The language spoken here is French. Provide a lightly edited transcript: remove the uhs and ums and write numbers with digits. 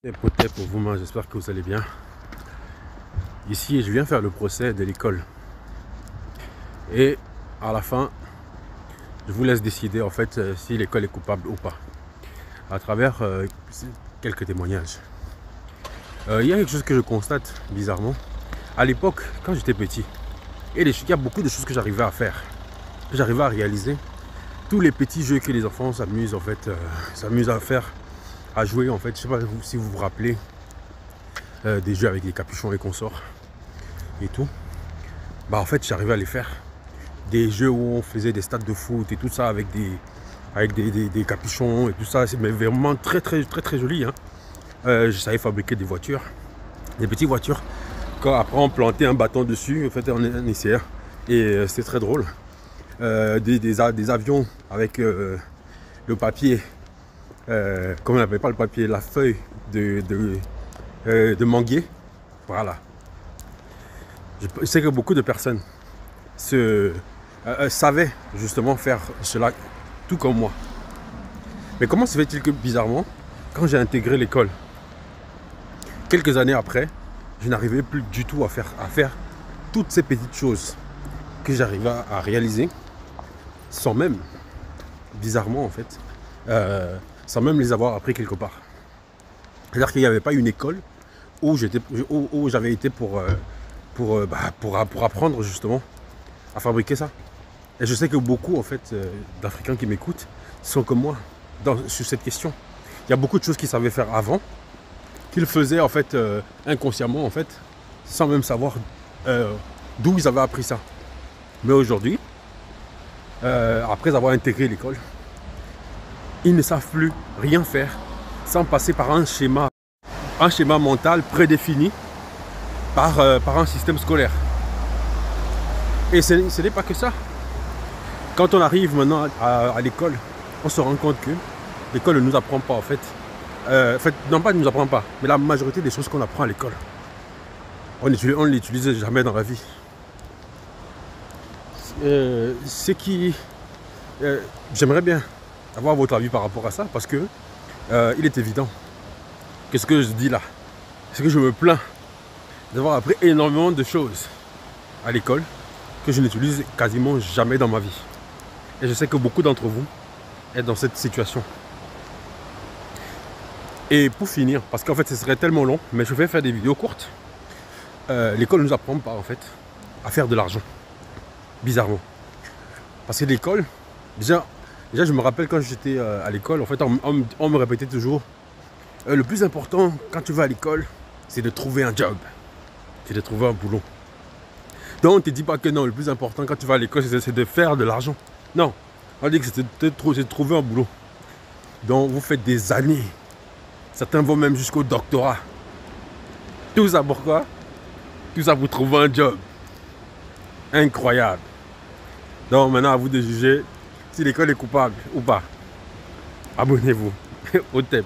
Peut-être pour vous, j'espère que vous allez bien. Ici, je viens faire le procès de l'école. Et à la fin, je vous laisse décider en fait si l'école est coupable ou pas. À travers quelques témoignages. Il y a quelque chose que je constate bizarrement. À l'époque, quand j'étais petit, il y a beaucoup de choses que j'arrivais à faire, que j'arrivais à réaliser. Tous les petits jeux que les enfants s'amusent en fait, s'amusent à faire, à jouer en fait. Je sais pas si vous vous rappelez des jeux avec les capuchons et consorts et tout. Bah en fait j'arrivais à les faire. Des jeux où on faisait des stades de foot et tout ça avec des capuchons et tout ça. C'est vraiment très joli. Hein. Je savais fabriquer des voitures, des petites voitures. Quand après on plantait un bâton dessus, en fait on essayait. Et c'était très drôle. Des avions avec le papier, comment on n'appelle pas le papier, la feuille de manguier. Voilà. Je sais que beaucoup de personnes savaient justement faire cela tout comme moi. Mais comment se fait-il que bizarrement, quand j'ai intégré l'école, quelques années après, je n'arrivais plus du tout à faire toutes ces petites choses que j'arrivais à réaliser sans même, bizarrement en fait, sans même les avoir appris quelque part. C'est-à-dire qu'il n'y avait pas une école où j'avais été pour apprendre justement à fabriquer ça. Et je sais que beaucoup en fait d'Africains qui m'écoutent sont comme moi sur cette question. Il y a beaucoup de choses qu'ils savaient faire avant, qu'ils faisaient en fait inconsciemment en fait, sans même savoir d'où ils avaient appris ça. Mais aujourd'hui, après avoir intégré l'école, ils ne savent plus rien faire sans passer par un schéma mental prédéfini par un système scolaire. Et ce n'est pas que ça. Quand on arrive maintenant à l'école, on se rend compte que l'école ne nous apprend pas en fait. Non pas ne nous apprend pas, mais la majorité des choses qu'on apprend à l'école, on ne l'utilise jamais dans la vie. J'aimerais bien avoir votre avis par rapport à ça, parce que il est évident que ce que je dis là, c'est que je me plains d'avoir appris énormément de choses à l'école que je n'utilise quasiment jamais dans ma vie. Et je sais que beaucoup d'entre vous êtes dans cette situation. Et pour finir, parce qu'en fait ce serait tellement long, mais je vais faire des vidéos courtes. L'école ne nous apprend pas en fait à faire de l'argent. Bizarrement. Parce que l'école, déjà je me rappelle quand j'étais à l'école, en fait on me répétait toujours le plus important quand tu vas à l'école, c'est de trouver un job. C'est de trouver un boulot. Donc on ne te dit pas que non, le plus important quand tu vas à l'école, c'est de faire de l'argent. Non, on dit que c'est de trouver un boulot. Donc vous faites des années. Certains vont même jusqu'au doctorat. Tout ça pourquoi? Tout ça pour trouver un job. Incroyable. Donc maintenant à vous de juger si l'école est coupable ou pas. Abonnez-vous au TEP.